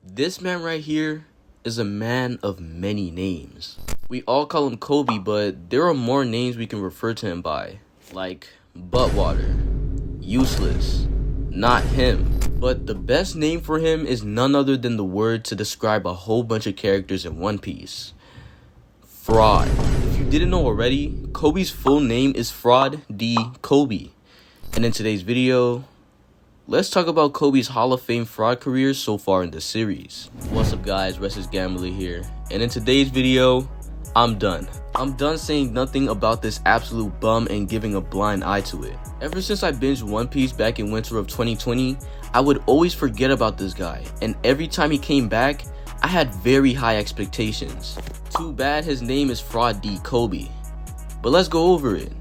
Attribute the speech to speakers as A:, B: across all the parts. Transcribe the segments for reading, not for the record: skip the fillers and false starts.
A: This man right here is a man of many names. We all call him Kobe, but there are more names we can refer to him by, like Buttwater, Useless, Not Him. But the best name for him is none other than the word to describe a whole bunch of characters in One Piece: Fraud. If you didn't know already, Kobe's full name is Fraud D. Kobe. And in today's video, let's talk about Kobe's Hall of Fame fraud career so far in the series. What's up guys, Restless Gambler here, and in today's video, I'm done saying nothing about this absolute bum and giving a blind eye to it. Ever since I binged One Piece back in winter of 2020, I would always forget about this guy, and every time he came back, I had very high expectations. Too bad his name is Fraud D. Kobe. But let's go over it.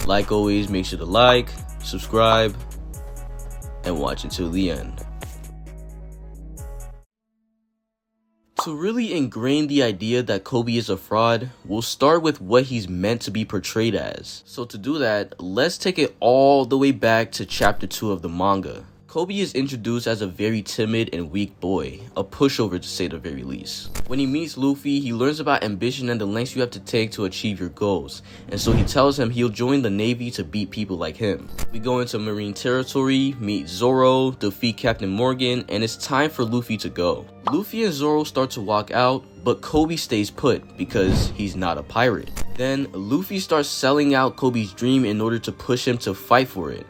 A: Like always, make sure to like, subscribe, and watch until the end. To really ingrain the idea that Kobe is a fraud, we'll start with what he's meant to be portrayed as. So to do that, let's take it all the way back to chapter 2 of the manga. Kobe is introduced as a very timid and weak boy, a pushover to say the very least. When he meets Luffy, he learns about ambition and the lengths you have to take to achieve your goals, and so he tells him he'll join the Navy to beat people like him. We go into Marine territory, meet Zoro, defeat Captain Morgan, and it's time for Luffy to go. Luffy and Zoro start to walk out, but Kobe stays put because he's not a pirate. Then Luffy starts selling out Kobe's dream in order to push him to fight for it,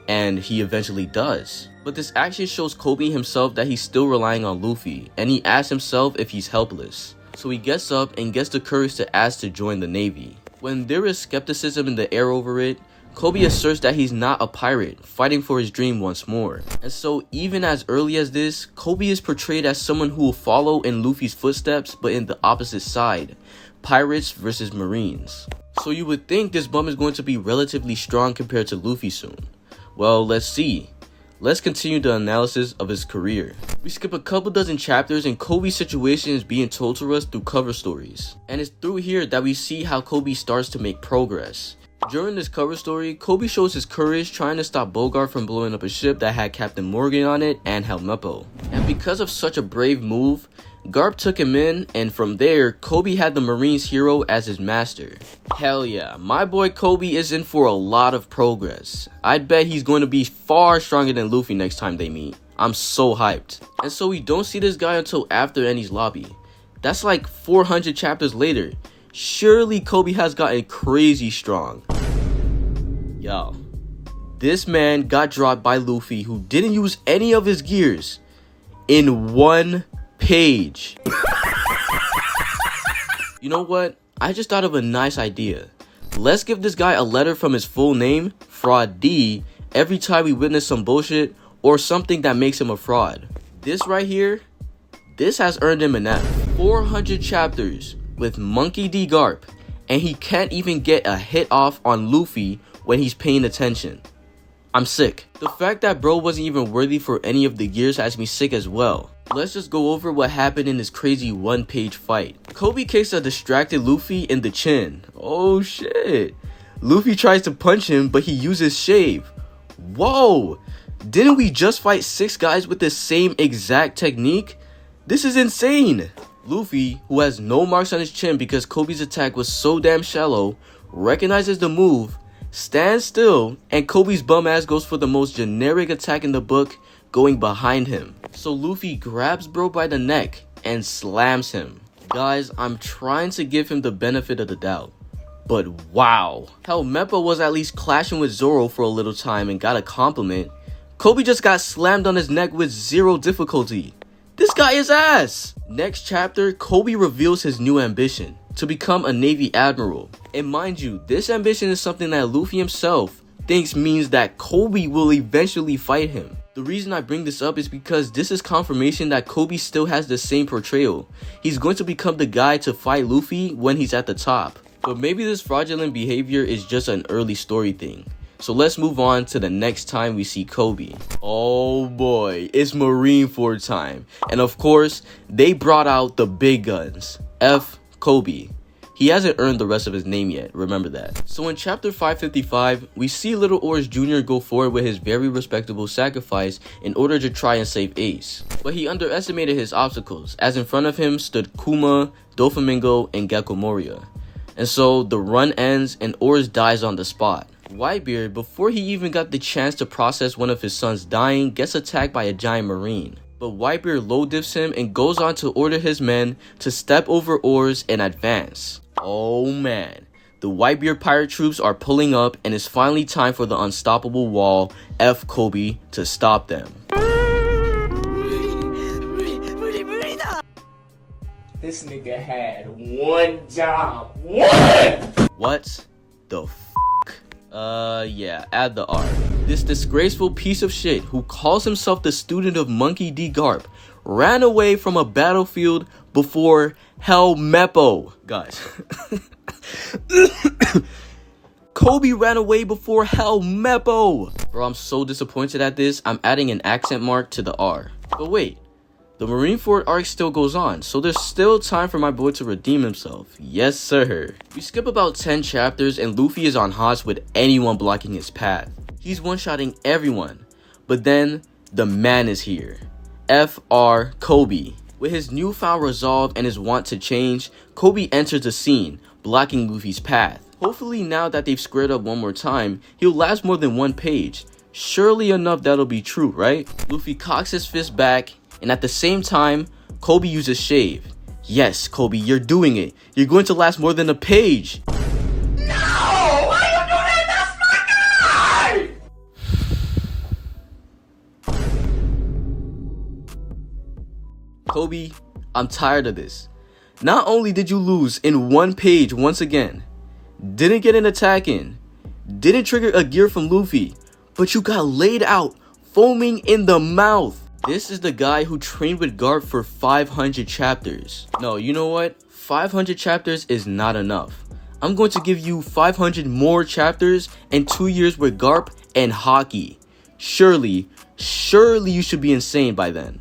A: and he eventually does. But this action shows Kobe himself that he's still relying on Luffy, and he asks himself if he's helpless. So he gets up and gets the courage to ask to join the Navy. When there is skepticism in the air over it, Kobe asserts that he's not a pirate, fighting for his dream once more. And so even as early as this, Kobe is portrayed as someone who will follow in Luffy's footsteps, but in the opposite side: pirates versus Marines. So you would think this bum is going to be relatively strong compared to Luffy soon. Well, let's see. Let's continue the analysis of his career. We skip a couple dozen chapters and Kobe's situation is being told to us through cover stories. And it's through here that we see how Kobe starts to make progress. During this cover story, Kobe shows his courage trying to stop Bogart from blowing up a ship that had Captain Morgan on it and Helmeppo. And because of such a brave move, Garp took him in, and from there, Kobe had the Marines hero as his master. Hell yeah, my boy Kobe is in for a lot of progress. I'd bet he's going to be far stronger than Luffy next time they meet. I'm so hyped. And so we don't see this guy until after Enies Lobby. That's like 400 chapters later. Surely Kobe has gotten crazy strong. Yo, this man got dropped by Luffy, who didn't use any of his gears, in one page. You know what? I just thought of a nice idea. Let's give this guy a letter from his full name, Fraud D, every time we witness some bullshit or something that makes him a fraud. This right here, this has earned him an F. 400 chapters with Monkey D. Garp, and he can't even get a hit off on Luffy when he's paying attention. I'm sick. The fact that bro wasn't even worthy for any of the gears has me sick as well. Let's just go over what happened in this crazy one-page fight. Kobe kicks a distracted Luffy in the chin. Oh shit. Luffy tries to punch him, but he uses shave. Whoa. Didn't we just fight 6 guys with the same exact technique? This is insane. Luffy, who has no marks on his chin because Kobe's attack was so damn shallow, recognizes the move, stands still, and Kobe's bum ass goes for the most generic attack in the book, going behind him. So Luffy grabs bro by the neck and slams him. Guys, I'm trying to give him the benefit of the doubt, but wow. Helmeppo was at least clashing with Zoro for a little time and got a compliment. Kobe just got slammed on his neck with zero difficulty. This guy is ass. Next chapter, Kobe reveals his new ambition: to become a Navy Admiral. And mind you, this ambition is something that Luffy himself thinks means that Kobe will eventually fight him. The reason I bring this up is because this is confirmation that Kobe still has the same portrayal. He's going to become the guy to fight Luffy when he's at the top. But maybe this fraudulent behavior is just an early story thing. So let's move on to the next time we see Kobe. Oh boy, it's Marineford time. And of course, they brought out the big guns. F. Kobe. He hasn't earned the rest of his name yet, remember that. So in chapter 555, we see Little Oars Jr. go forward with his very respectable sacrifice in order to try and save Ace. But he underestimated his obstacles, as in front of him stood Kuma, Doflamingo, and Gecko Moria. And so the run ends and Oars dies on the spot. Whitebeard, before he even got the chance to process one of his sons dying, gets attacked by a giant marine. But Whitebeard low diffs him and goes on to order his men to step over Oars and advance. Oh man, the Whitebeard pirate troops are pulling up and it's finally time for the unstoppable wall, F Kobe, to stop them.
B: This nigga had one job. One!
A: What the f***? Yeah, add the R. This disgraceful piece of shit who calls himself the student of Monkey D. Garp ran away from a battlefield before Helmeppo. Guys. Kobe ran away before Helmeppo. Bro, I'm so disappointed at this. I'm adding an accent mark to the R. But wait. The Marineford arc still goes on, so there's still time for my boy to redeem himself. Yes sir. We skip about 10 chapters and Luffy is on Haas with anyone blocking his path. He's one-shotting everyone. But then, the man is here. F.R. Kobe. With his newfound resolve and his want to change, Kobe enters the scene, blocking Luffy's path. Hopefully now that they've squared up one more time, he'll last more than one page. Surely enough that'll be true, right? Luffy cocks his fist back, and at the same time, Kobe uses shave. Yes, Kobe, you're doing it. You're going to last more than a page.
B: No! Why you do that? That's my guy!
A: Kobe, I'm tired of this. Not only did you lose in one page once again, didn't get an attack in, didn't trigger a gear from Luffy, but you got laid out, foaming in the mouth. This is the guy who trained with Garp for 500 chapters. No, you know what? 500 chapters is not enough. I'm going to give you 500 more chapters and 2 years with Garp and Haki. Surely you should be insane by then.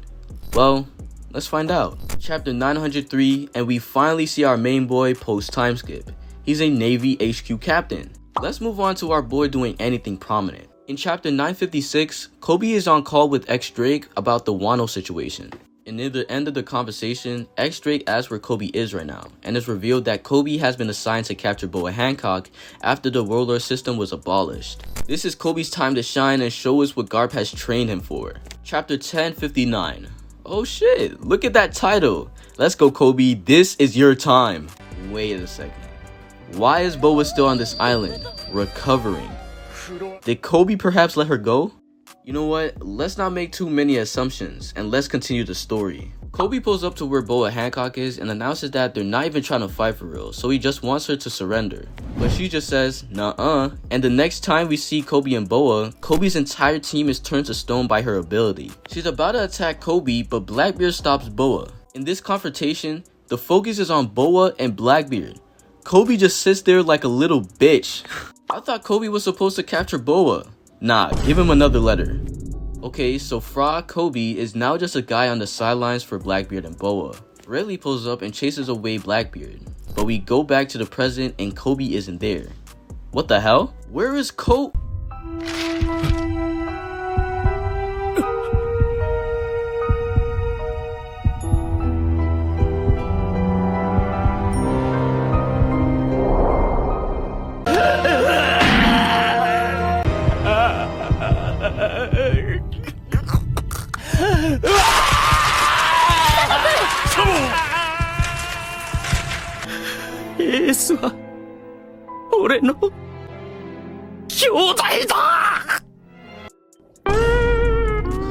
A: Well, let's find out. Chapter 903, and we finally see our main boy post time skip. He's a Navy HQ captain. Let's move on to our boy doing anything prominent. In chapter 956, Kobe is on call with X Drake about the Wano situation. And near the end of the conversation, X Drake asks where Kobe is right now, and it's revealed that Kobe has been assigned to capture Boa Hancock after the Warlord system was abolished. This is Kobe's time to shine and show us what Garp has trained him for. Chapter 1059. Oh shit, look at that title. Let's go Kobe, this is your time. Wait a second. Why is Boa still on this island, recovering? Did Kobe perhaps let her go? You know what, let's not make too many assumptions and let's continue the story. Kobe pulls up to where Boa Hancock is and announces that they're not even trying to fight for real, so he just wants her to surrender. But she just says, nuh-uh, and the next time we see Kobe and Boa, Kobe's entire team is turned to stone by her ability. She's about to attack Kobe, but Blackbeard stops Boa. In this confrontation, the focus is on Boa and Blackbeard. Kobe just sits there like a little bitch. I thought Kobe was supposed to capture Boa. Nah, give him another letter. Okay, so Fra Kobe is now just a guy on the sidelines for Blackbeard and Boa. Rayleigh pulls up and chases away Blackbeard. But we go back to the present and Kobe isn't there. What the hell? Where is Kobe?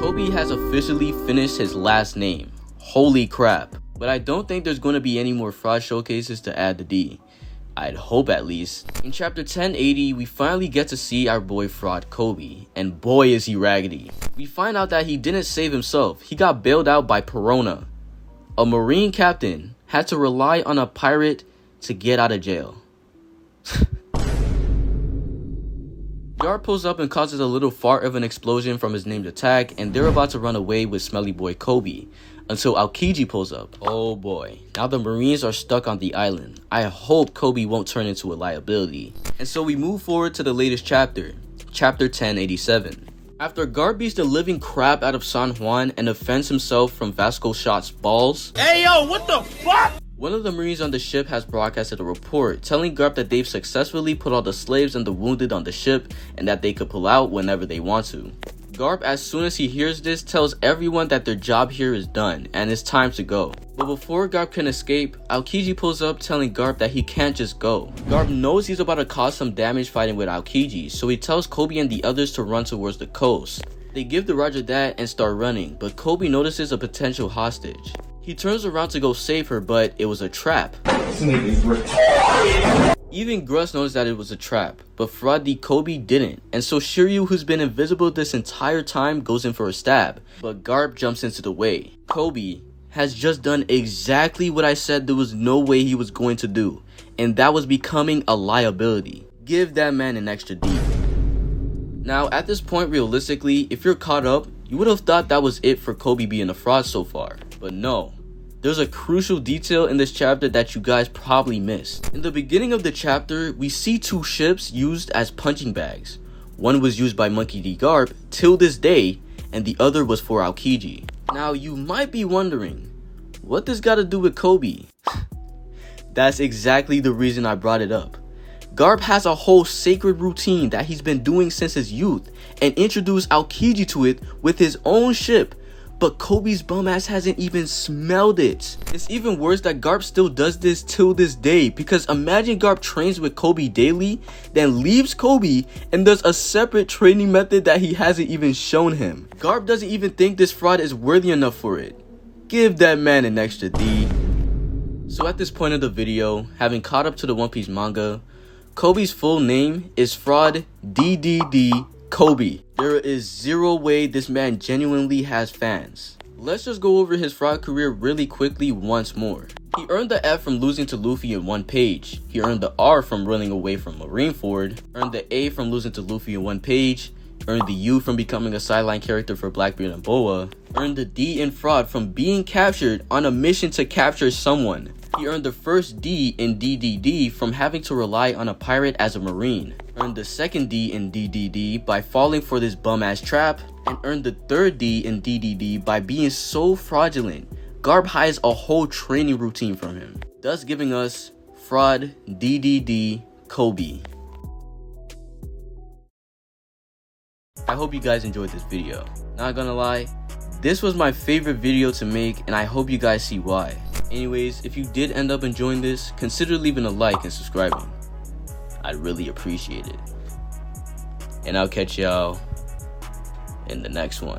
A: Kobe has officially finished his last name. Holy crap. But I don't think there's going to be any more fraud showcases to add the D. I'd hope at least. In chapter 1080, we finally get to see our boy Fraud Kobe, and boy is he raggedy. We find out that he didn't save himself, he got bailed out by Perona. A marine captain had to rely on a pirate to get out of jail. Garp pulls up and causes a little fart of an explosion from his named attack, and they're about to run away with smelly boy Kobe until Aokiji pulls up. Oh boy, now the Marines are stuck on the island. I hope Kobe won't turn into a liability. And so we move forward to the latest chapter, chapter 1087. After Garp beats the living crap out of San Juan and defends himself from Vasco Shot's balls.
B: Hey yo, what the fuck?
A: One of the Marines on the ship has broadcasted a report telling Garp that they've successfully put all the slaves and the wounded on the ship and that they could pull out whenever they want to. Garp, as soon as he hears this, tells everyone that their job here is done and it's time to go. But before Garp can escape, Aokiji pulls up telling Garp that he can't just go. Garp knows he's about to cause some damage fighting with Aokiji, so he tells Kobe and the others to run towards the coast. They give the Roger that and start running, but Kobe notices a potential hostage. He turns around to go save her, but it was a trap. Even Gruss knows that it was a trap, but Fraud Kobe didn't, and so Shiryu, who's been invisible this entire time, goes in for a stab, but Garp jumps into the way. Kobe has just done exactly what I said there was no way he was going to do, and that was becoming a liability. Give that man an extra D. Now, at this point, realistically, if you're caught up, you would have thought that was it for Kobe being a fraud so far, but no. There's a crucial detail in this chapter that you guys probably missed. In the beginning of the chapter, we see two ships used as punching bags. One was used by Monkey D. Garp till this day, and the other was for Aokiji. Now, you might be wondering, what this got to do with Kobe? That's exactly the reason I brought it up. Garp has a whole sacred routine that he's been doing since his youth, and introduced Aokiji to it with his own ship. But Kobe's bum ass hasn't even smelled it. It's even worse that Garp still does this till this day, because imagine Garp trains with Kobe daily, then leaves Kobe and does a separate training method that he hasn't even shown him. Garp doesn't even think this fraud is worthy enough for it. Give that man an extra D. So at this point of the video, having caught up to the One Piece manga, Kobe's full name is Fraud DDD Kobe. There is zero way this man genuinely has fans. Let's just go over his fraud career really quickly once more. He earned the F from losing to Luffy in one page. He earned the R from running away from Marineford. Earned the A from losing to Luffy in one page. Earned the U from becoming a sideline character for Blackbeard and Boa. Earned the D in fraud from being captured on a mission to capture someone. He earned the first D in DDD from having to rely on a pirate as a marine. Earned the second D in DDD by falling for this bum-ass trap. And earned the third D in DDD by being so fraudulent, Garp hides a whole training routine from him, thus giving us Fraud DDD Kobe. I hope you guys enjoyed this video. Not gonna lie, this was my favorite video to make, and I hope you guys see why. Anyways, if you did end up enjoying this, consider leaving a like and subscribing. I'd really appreciate it. And I'll catch y'all in the next one.